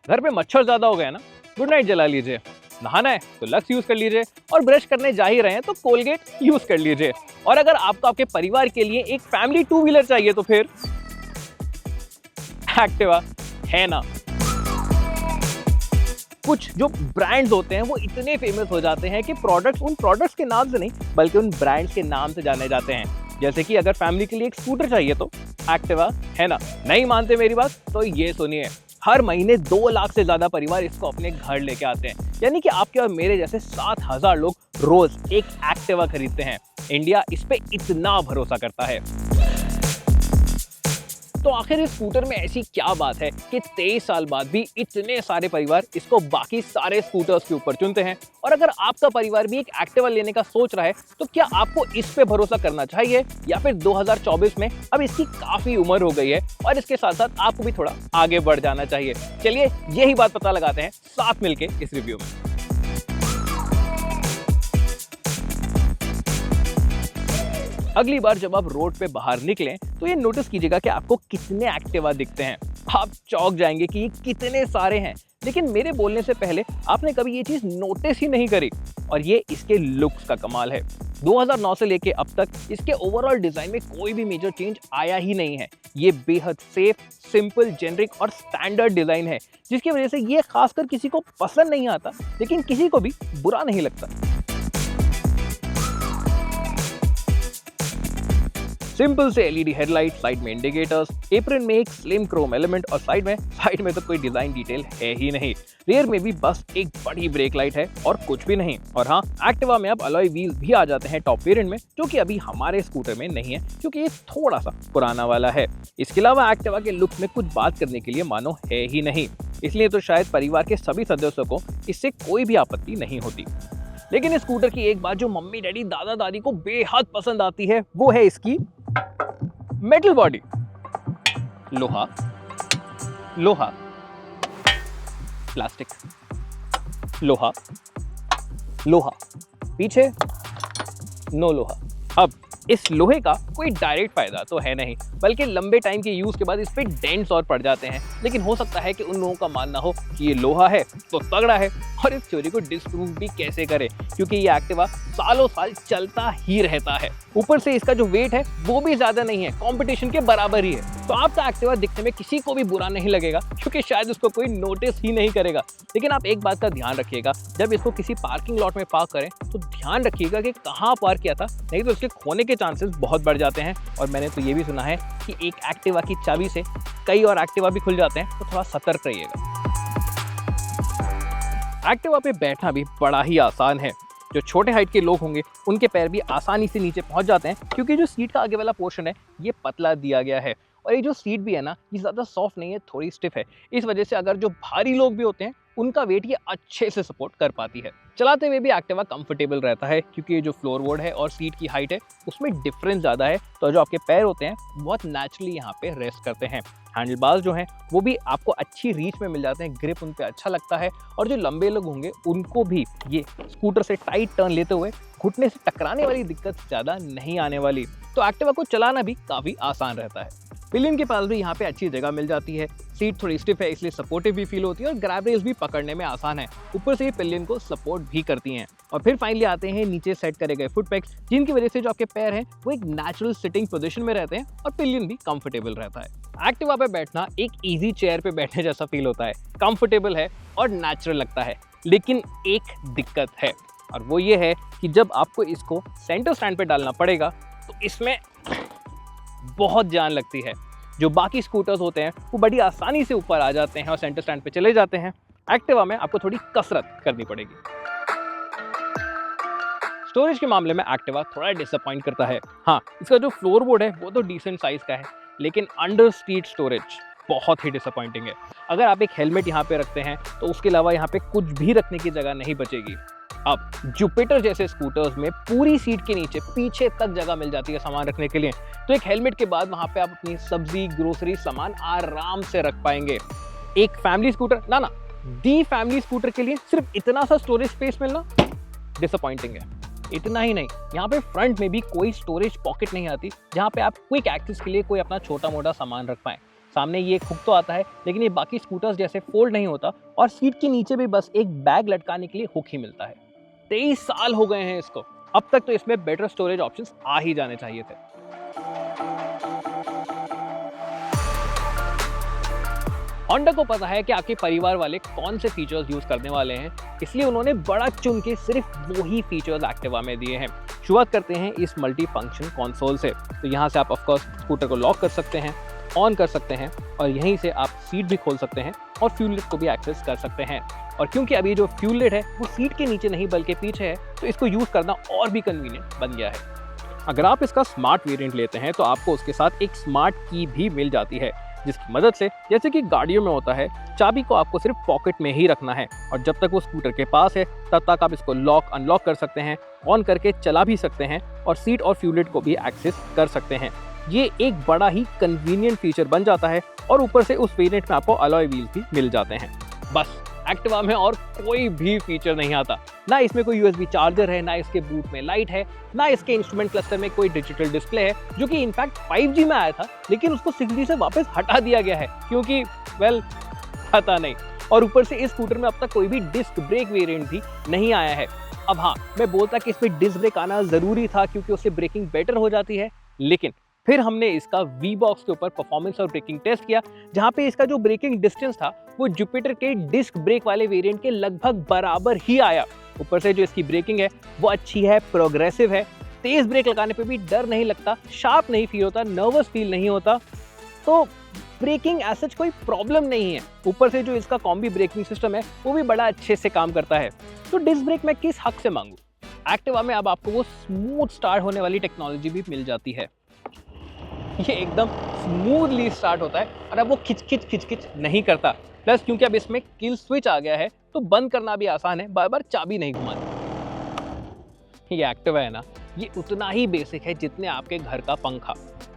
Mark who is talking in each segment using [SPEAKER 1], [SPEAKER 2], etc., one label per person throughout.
[SPEAKER 1] घर पे मच्छर ज्यादा हो गया ना, गुड नाइट जला लीजिए। नहाना है तो लक्स यूज कर लीजिए, और ब्रश करने जा ही रहे हैं तो कोलगेट यूज कर लीजिए। और अगर आपको आपके परिवार के लिए एक फैमिली टू व्हीलर चाहिए तो फिर एक्टिवा है ना। कुछ जो ब्रांड्स होते हैं वो इतने फेमस हो जाते हैं कि प्रोडक्ट्स उन प्रोडक्ट्स के नाम से नहीं बल्कि उन ब्रांड्स के नाम से जाने जाते हैं। जैसे कि अगर फैमिली के लिए एक स्कूटर चाहिए तो एक्टिवा है ना। नहीं मानते मेरी बात तो ये सुनिए, हर महीने 2 लाख से ज्यादा परिवार इसको अपने घर लेके आते हैं, यानी कि आपके और मेरे जैसे 7,000 लोग रोज एक एक्टिवा खरीदते हैं। इंडिया इस पे इतना भरोसा करता है। तो आखिर इस स्कूटर में ऐसी क्या बात है कि 23 साल बाद भी इतने सारे परिवार इसको बाकी सारे स्कूटर्स के ऊपर चुनते हैं। और अगर आपका परिवार भी एक एक्टिवा लेने का सोच रहा है तो क्या आपको इस पे भरोसा करना चाहिए, या फिर 2024 में अब इसकी काफी उम्र हो गई है और इसके साथ साथ आपको भी थोड़ा आगे बढ़ जाना चाहिए। चलिए यही बात पता लगाते हैं साथ मिलके इस रिव्यू में। अगली बार जब आप रोड पे बाहर निकलें तो ये नोटिस कीजिएगा कि आपको कितने एक्टिवा दिखते हैं। आप चौंक जाएंगे कि ये कितने सारे हैं, लेकिन मेरे बोलने से पहले आपने कभी ये चीज नोटिस ही नहीं करी। और ये इसके लुक्स का कमाल है। 2009 से लेके अब तक इसके ओवरऑल डिजाइन में कोई भी मेजर चेंज आया ही नहीं है। ये बेहद सेफ, सिंपल, जेनरिक और स्टैंडर्ड डिजाइन है, जिसकी वजह से ये खासकर किसी को पसंद नहीं आता लेकिन किसी को भी बुरा नहीं लगता। सिंपल से एलईडी हेडलाइट, साइड में इंडिकेटर्स, एप्रन में एक स्लिम क्रोम एलिमेंट और साइड में तो कोई डिजाइन डिटेल है ही नहीं। रियर में भी बस एक बड़ी ब्रेक लाइट है और कुछ भी नहीं। और हाँ, एक्टिवा में अब अलॉय व्हील्स भी आ जाते हैं टॉप वेरिएंट में, जो कि अभी हमारे स्कूटर में नहीं है क्योंकि ये थोड़ा सा पुराना वाला है। इसके अलावा एक्टिवा के लुक में कुछ बात करने के लिए मानो है ही नहीं, इसलिए तो शायद परिवार के सभी सदस्यों को इससे कोई भी आपत्ति नहीं होती। लेकिन इस स्कूटर की एक बात जो मम्मी डैडी दादा दादी को बेहद पसंद आती है वो है इसकी मेटल बॉडी। लोहा, लोहा, प्लास्टिक, लोहा, लोहा, पीछे नो लोहा। अब इस लोहे का कोई डायरेक्ट फायदा तो है नहीं, बल्कि लंबे टाइम के यूज के बाद इस पे डेंट्स और पड़ जाते हैं। लेकिन हो सकता है कि उन लोगों का मानना हो कि ये लोहा है तो तगड़ा है, और इस थ्योरी को डिस्प्रूव भी कैसे करें क्योंकि ये एक्टिवा सालों साल चलता ही रहता है। ऊपर से इसका जो वेट है वो भी ज्यादा नहीं है, कंपटीशन के बराबर ही है। तो आपका एक्टिवा दिखने में किसी को भी बुरा नहीं लगेगा क्योंकि शायद उसको कोई नोटिस ही नहीं करेगा। लेकिन आप एक बात का ध्यान रखिएगा, जब इसको किसी पार्किंग लॉट में पार्क करें तो ध्यान रखिएगा कि कहाँ पार्क किया था, नहीं तो इसके खोने के चांसेस बहुत बढ़ जाते हैं। और मैंने तो ये भी सुना है कि एक एक्टिवा की चाबी से कई और एक्टिवा भी खुल जाते हैं, तो थोड़ा सतर्क रहिएगा। एक्टिवा पे बैठना भी बड़ा ही आसान है। जो छोटे हाइट के लोग होंगे उनके पैर भी आसानी से नीचे पहुंच जाते हैं क्योंकि जो सीट का आगे वाला पोर्शन है ये पतला दिया गया है। और ये जो सीट भी है ना, ये ज़्यादा सॉफ्ट नहीं है, थोड़ी स्टिफ है। इस वजह से अगर जो भारी लोग भी होते हैं उनका वेट ये अच्छे से सपोर्ट कर पाती है। चलाते हुए भी एक्टिवा कंफर्टेबल रहता है क्योंकि ये जो फ्लोर बोर्ड है और सीट की हाइट है उसमें डिफरेंस ज़्यादा है, तो जो आपके पैर होते हैं बहुत नेचुरली यहाँ पे रेस्ट करते हैं। हैंडल बार्स जो हैं वो भी आपको अच्छी रीच में मिल जाते हैं, ग्रिप उन पे अच्छा लगता है। और जो लंबे लोग होंगे उनको भी ये स्कूटर से टाइट टर्न लेते हुए घुटने से टकराने वाली दिक्कत ज़्यादा नहीं आने वाली। तो एक्टिवा को चलाना भी काफ़ी आसान रहता है। पिलियन के पास भी यहाँ पे अच्छी जगह मिल जाती है। सीट थोड़ी स्टिफ है इसलिए सपोर्टिव भी फील होती है और ग्रैब रेल्स भी पकड़ने में आसान है। ऊपर से ये पिलियन को सपोर्ट भी करती हैं। और फिर फाइनली आते हैं नीचे सेट करे गए फुट पैक्स, जिनकी वजह से जो आपके पैर हैं वो एक नेचुरल सिटिंग पोजीशन में रहते हैं और पिलियन भी कंफर्टेबल रहता है। एक्टिवा पे बैठना एक इजी चेयर पे बैठने जैसा फील होता है, कंफर्टेबल है और नेचुरल लगता है। लेकिन एक दिक्कत है और वो ये है कि जब आपको इसको सेंटर स्टैंड पे डालना पड़ेगा तो इसमें बहुत जान लगती है। जो बाकी स्कूटर्स होते हैं वो बड़ी आसानी से ऊपर आ जाते हैं और सेंटर स्टैंड पे चले जाते हैं। एक्टिवा में आपको थोड़ी कसरत करनी पड़ेगी। स्टोरेज के मामले में एक्टिवा थोड़ा डिसअपॉइंट करता है। हाँ, इसका जो फ्लोर बोर्ड है वो तो डिसेंट साइज का है, लेकिन अंडर सीट स्टोरेज बहुत ही डिसअपॉइंटिंग है। अगर आप एक हेलमेट यहाँ पे रखते हैं तो उसके अलावा यहाँ पे कुछ भी रखने की जगह नहीं बचेगी। अब जुपिटर जैसे स्कूटर्स में पूरी सीट के नीचे पीछे तक जगह मिल जाती है सामान रखने के लिए, तो एक हेलमेट के बाद वहां पे आप अपनी सब्जी, ग्रोसरी, सामान आराम से रख पाएंगे। एक फैमिली स्कूटर ना दी फैमिली स्कूटर के लिए सिर्फ इतना सा स्टोरेज स्पेस मिलना डिसअपॉइंटिंग है। इतना ही नहीं, यहाँ पे फ्रंट में भी कोई स्टोरेज पॉकेट नहीं आती जहाँ पे आप क्विक एक्सेस के लिए कोई अपना छोटा मोटा सामान रख पाए। सामने ये एक हुक तो आता है, लेकिन ये बाकी स्कूटर्स जैसे फोल्ड नहीं होता और सीट के नीचे भी बस एक बैग लटकाने के लिए हुक ही मिलता है। 23 साल हो गए हैं इसको, अब तक तो इसमें बेटर स्टोरेज ऑप्शंस आ ही जाने चाहिए थे। होंडा को पता है कि आपके परिवार वाले कौन से फीचर्स यूज करने वाले हैं, इसलिए उन्होंने बड़ा चुन के सिर्फ वही फीचर्स एक्टिवा में दिए हैं। शुरुआत करते हैं इस मल्टी फंक्शन कंसोल से। तो यहाँ से आप ऑफ कोर्स स्कूटर को लॉक कर सकते हैं, ऑन कर सकते हैं और यहीं से आप सीट भी खोल सकते हैं और फ्यूल लिड को भी एक्सेस कर सकते हैं। और क्योंकि अभी जो फ्यूल लिड है वो सीट के नीचे नहीं बल्कि पीछे है, तो इसको यूज करना और भी कन्वीनियंट बन गया है। अगर आप इसका स्मार्ट वेरिएंट लेते हैं तो आपको उसके साथ एक स्मार्ट की भी मिल जाती है, जिसकी मदद से जैसे कि गाड़ियों में होता है, चाबी को आपको सिर्फ पॉकेट में ही रखना है और जब तक वो स्कूटर के पास है तब तक आप इसको लॉक अनलॉक कर सकते हैं, ऑन करके चला भी सकते हैं और सीट और फ्यूल लिड को भी एक्सेस कर सकते हैं। ये एक बड़ा ही कन्वीनियंट फीचर बन जाता है और ऊपर से उस वेरिएंट में आपको अलॉय व्हील भी मिल जाते हैं। बस एक्टिवा में और कोई भी फीचर नहीं आता, ना इसमें कोई यूएसबी चार्जर है, ना इसके बूट में लाइट है, ना इसके इंस्ट्रूमेंट क्लस्टर में कोई डिजिटल डिस्प्ले है, जो कि इनफैक्ट 5G में आया था लेकिन उसको 6G से वापस हटा दिया गया है क्योंकि पता नहीं। और ऊपर से इस स्कूटर में अब तक कोई भी डिस्क ब्रेक वेरिएंट भी नहीं आया है। अब हाँ, मैं बोलता कि इसमें डिस्क ब्रेक आना जरूरी था क्योंकि उससे ब्रेकिंग बेटर हो जाती है, लेकिन फिर हमने इसका वी बॉक्स के ऊपर परफॉर्मेंस और ब्रेकिंग टेस्ट किया, जहां पे इसका जो ब्रेकिंग डिस्टेंस था वो जुपिटर के डिस्क ब्रेक वाले वेरिएंट के लगभग बराबर ही आया। ऊपर से जो इसकी ब्रेकिंग है वो अच्छी है, प्रोग्रेसिव है, तेज ब्रेक लगाने पे भी डर नहीं लगता, शार्प नहीं फील होता, नर्वस फील नहीं होता, तो ब्रेकिंग एज सच कोई प्रॉब्लम नहीं है। ऊपर से जो इसका कॉम्बी ब्रेकिंग सिस्टम है वो भी बड़ा अच्छे से काम करता है। तो डिस्क ब्रेक मैं किस हक से मांगू? एक्टिवा में अब आपको वो स्मूथ स्टार्ट होने वाली टेक्नोलॉजी भी मिल जाती है। ये एकदम स्मूथली स्टार्ट होता है और अब वो खिच नहीं करता। प्लस क्योंकि अब इसमें किल स्विच आ गया है तो बंद करना भी आसान है, बार बार चाबी नहीं घुमानी। ये एक्टिवा है ना, ये उतना ही बेसिक है जितने आपके घर का पंखा।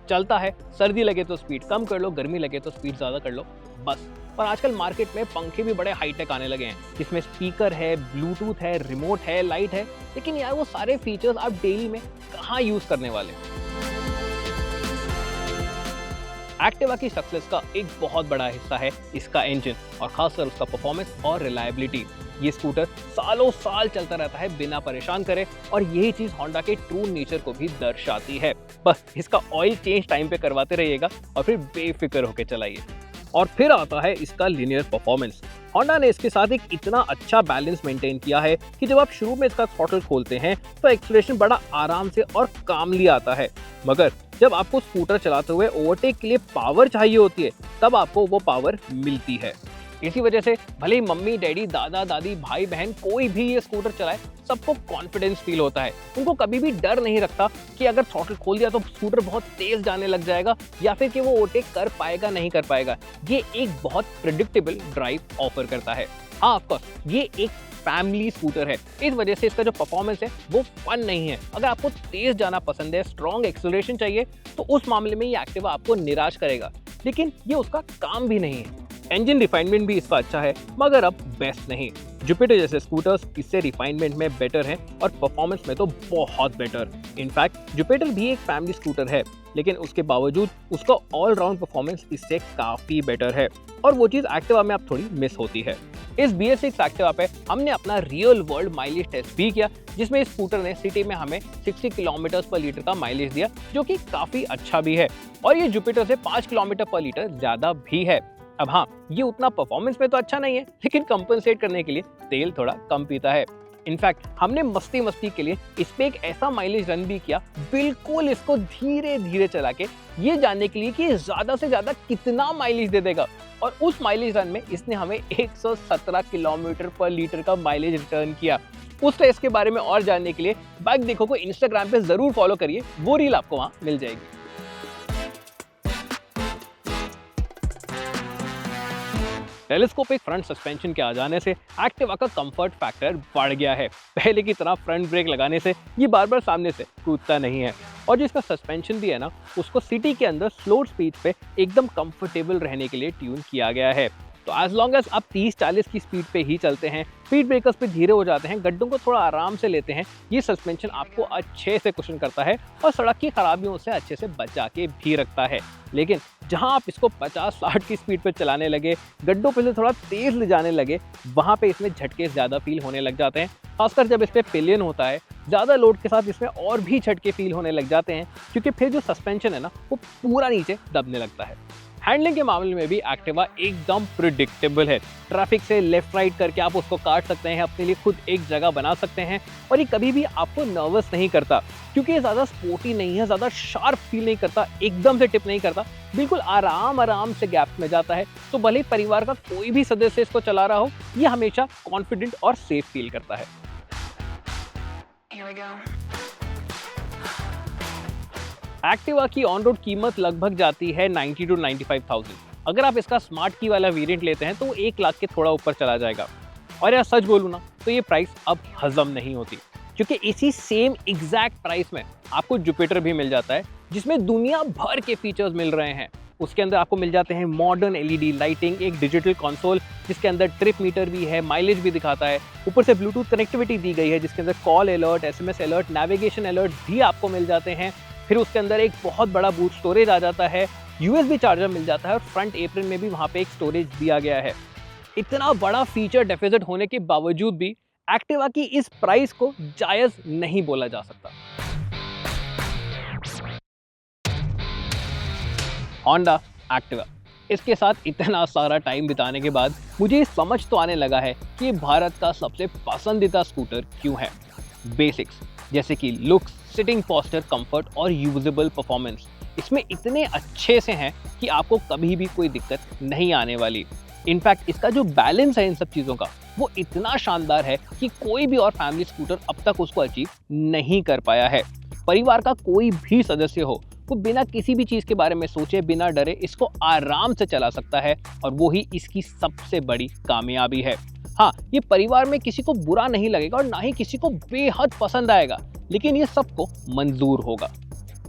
[SPEAKER 1] चलता है, सर्दी लगे तो स्पीड कम कर लो, गर्मी लगे तो स्पीड ज़्यादा कर लो, बस। और आजकल मार्केट में पंखे भी बड़े हाईटेक आने लगे हैं, जिसमें स्पीकर है, ब्लूटूथ है, रिमोट है, लाइट है, लेकिन यार वो सारे फीचर्स आप डेली में कहाँ यूज़ करने वाले? एक्टिवा की सक्सेस का एक बहुत बड़ा हिस्सा है इसका इंजन और खासकर उसका परफॉर्मेंस और रिलायबिलिटी। ये स्कूटर सालों साल चलता रहता है बिना परेशान करे और यही चीज होंडा के ट्रू नेचर को भी दर्शाती है। बस इसका ऑयल चेंज टाइम पे करवाते रहिएगा और फिर बेफिक्र होकर चलाइए। और फिर आता है इसका लिनियर परफॉर्मेंस। होंडा ने इसके साथ एक इतना अच्छा बैलेंस मेंटेन किया है कि जब आप शुरू में इसका थ्रॉटल खोलते हैं तो एक्सीलरेशन बड़ा आराम से और कामली आता है, मगर जब आपको स्कूटर चलाते हुए ओवरटेक के लिए पावर चाहिए होती है तब आपको वो पावर मिलती है। इसी वजह से भले ही मम्मी डैडी दादा दादी भाई बहन कोई भी ये स्कूटर चलाए, सबको कॉन्फिडेंस फील होता है। उनको कभी भी डर नहीं लगता कि अगर थ्रॉटल खोल दिया तो स्कूटर बहुत तेज जाने लग जाएगा या फिर कि वो ओवरटेक कर पाएगा नहीं कर पाएगा। ये एक बहुत प्रेडिक्टेबल ड्राइव ऑफर करता है। हाँ, ऑफ कोर्स ये एक फैमिली स्कूटर है, इस वजह से इसका जो परफॉर्मेंस है वो फन नहीं है। अगर आपको तेज जाना पसंद है, स्ट्रॉन्ग एक्सेलरेशन चाहिए, तो उस मामले में ये एक्टिवा आपको निराश करेगा, लेकिन ये उसका काम भी नहीं है। इंजन रिफाइनमेंट भी इसका अच्छा है, मगर अब बेस्ट नहीं। जुपिटर जैसे स्कूटर्स इससे रिफाइनमेंट में बेटर हैं और परफॉर्मेंस में तो बहुत बेटर। इनफैक्ट जुपिटर भी एक फैमिली स्कूटर है, लेकिन उसके बावजूद उसका ऑल राउंड परफॉर्मेंस इससे काफ़ी बेटर है और वो चीज़ एक्टिवा में अब थोड़ी मिस होती है। इस BS6 एक्टिवा पे हमने अपना रियल वर्ल्ड माइलेज टेस्ट भी किया, जिसमें इस स्कूटर ने सिटी में हमें 60 किलोमीटर पर लीटर का माइलेज दिया, जो कि काफ़ी अच्छा भी है और ये जुपिटर से 5 किलोमीटर पर लीटर ज़्यादा भी है। अब हाँ, ये उतना परफॉर्मेंस में तो अच्छा नहीं है, लेकिन कंपनसेट करने के लिए तेल थोड़ा कम पीता है। इनफैक्ट हमने मस्ती के लिए इस पे एक ऐसा माइलेज रन भी किया, बिल्कुल इसको धीरे धीरे चला के, ये जानने के लिए कि ज़्यादा से ज़्यादा कितना माइलेज दे देगा। और उस माइलेज रन में इसने हमें 117 किलोमीटर पर लीटर का माइलेज रिटर्न किया। उस टेस्ट के बारे में और जानने के लिए बाइक देखो को इंस्टाग्राम पे ज़रूर फॉलो करिए, वो रील आपको वहाँ मिल जाएगी। टेलीस्कोपिक फ्रंट सस्पेंशन के आ जाने से एक्टिवा का कंफर्ट फैक्टर बढ़ गया है। पहले की तरह फ्रंट ब्रेक लगाने से ये बार बार सामने से कूदता नहीं है और जिसका सस्पेंशन भी है ना, उसको सिटी के अंदर स्लो स्पीड पे एकदम कंफर्टेबल रहने के लिए ट्यून किया गया है। तो एज लॉन्ग एज आप 30-40 की स्पीड पे ही चलते हैं, स्पीड ब्रेकर्स पे धीरे हो जाते हैं, गड्ढों को थोड़ा आराम से लेते हैं, ये सस्पेंशन आपको अच्छे से कुशन करता है और सड़क की खराबियों से अच्छे से बचा के भी रखता है। लेकिन जहां आप इसको 50-60 की स्पीड पे चलाने लगे, गड्ढों पे से थोड़ा तेज ले जाने लगे, वहां पे इसमें झटके ज़्यादा फील होने लग जाते हैं। खासकर जब इस पे पिलियन होता है, ज़्यादा लोड के साथ इसमें और भी झटके फील होने लग जाते हैं, क्योंकि फिर जो सस्पेंशन है ना, वो पूरा नीचे दबने लगता है। हैंडलिंग के मामले में भी एक्टिवा एकदम प्रिडिक्टेबल है। ट्रैफिक से लेफ्ट राइट करके आप उसको काट सकते हैं, अपने लिए खुद एक जगह बना सकते हैं, और ये कभी भी आपको नर्वस नहीं करता, क्योंकि ये ज़्यादा स्पोर्टी नहीं है, ज़्यादा शार्प फील नहीं करता, एकदम से टिप नहीं करता, बिल्कुल आराम से गैप में जाता है। तो भले ही परिवार का कोई भी सदस्य इसको चला रहा हो, ये हमेशा कॉन्फिडेंट और सेफ फील करता है। एक्टिवा की ऑन रोड कीमत लगभग जाती है 90 to 95,000। अगर आप इसका स्मार्ट की वाला वेरिएंट लेते हैं तो 1 लाख के थोड़ा ऊपर चला जाएगा। और यार सच बोलूँ ना, तो ये प्राइस अब हजम नहीं होती, क्योंकि इसी सेम एग्जैक्ट प्राइस में आपको जुपिटर भी मिल जाता है, जिसमें दुनिया भर के फीचर्स मिल रहे हैं। उसके अंदर आपको मिल जाते हैं मॉडर्न एलईडी लाइटिंग, एक डिजिटल कंसोल जिसके अंदर ट्रिप मीटर भी है, माइलेज भी दिखाता है, ऊपर से ब्लूटूथ कनेक्टिविटी दी गई है जिसके अंदर call alert, SMS alert, navigation alert भी आपको मिल जाते हैं। फिर उसके अंदर एक बहुत बड़ा बूट स्टोरेज आ जाता है, यूएसबी चार्जर मिल जाता है, और फ्रंट एप्रन में भी वहाँ पे एक स्टोरेज दिया गया है। इतना बड़ा फीचर डेफिसिट होने के बावजूद भी एक्टिवा की इस प्राइस को जायज नहीं बोला जा सकता। होंडा एक्टिवा, इसके साथ इतना सारा टाइम बिताने के बाद मुझे समझ तो आने लगा है कि भारत का सबसे पसंदीदा स्कूटर क्यों है। बेसिक्स जैसे कि लुक्स, सिटिंग पोस्चर, कंफर्ट और यूजेबल परफॉर्मेंस इसमें इतने अच्छे से हैं कि आपको कभी भी कोई दिक्कत नहीं आने वाली। इनफैक्ट इसका जो बैलेंस है इन सब चीज़ों का, वो इतना शानदार है कि कोई भी और फैमिली स्कूटर अब तक उसको अचीव नहीं कर पाया है। परिवार का कोई भी सदस्य हो, वो बिना किसी भी चीज़ के बारे में सोचे, बिना डरे इसको आराम से चला सकता है, और वो ही इसकी सबसे बड़ी कामयाबी है। हाँ, ये परिवार में किसी को बुरा नहीं लगेगा और ना ही किसी को बेहद पसंद आएगा, लेकिन ये सबको मंजूर होगा।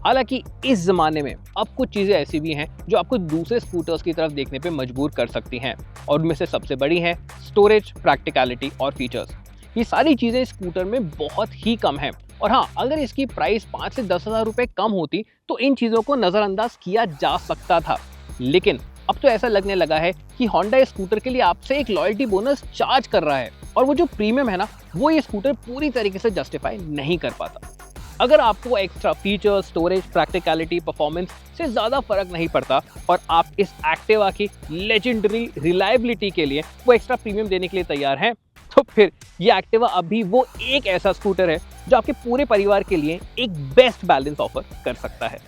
[SPEAKER 1] हालांकि इस ज़माने में अब कुछ चीज़ें ऐसी भी हैं जो आपको दूसरे स्कूटर्स की तरफ देखने पे मजबूर कर सकती हैं, और उनमें से सबसे बड़ी हैं स्टोरेज, प्रैक्टिकलिटी और फीचर्स। ये सारी चीज़ें स्कूटर में बहुत ही कम हैं, और हाँ, अगर इसकी प्राइस 5 से 10 हज़ार रुपये कम होती तो इन चीज़ों को नज़रअंदाज किया जा सकता था। लेकिन अब तो ऐसा लगने लगा है कि होंडा स्कूटर के लिए आपसे एक लॉयल्टी बोनस चार्ज कर रहा है, और वो जो प्रीमियम है ना, वो ये स्कूटर पूरी तरीके से जस्टिफाई नहीं कर पाता। अगर आपको extra feature, storage, practicality, performance से ज़्यादा फर्क नहीं पड़ता, और आप इस एक्टिवा की लेजेंडरी रिलायबिलिटी के लिए वो एक्स्ट्रा प्रीमियम देने के लिए तैयार हैं, तो फिर ये एक्टिवा अभी वो एक ऐसा स्कूटर है जो आपके पूरे परिवार के लिए एक बेस्ट बैलेंस ऑफर कर सकता है।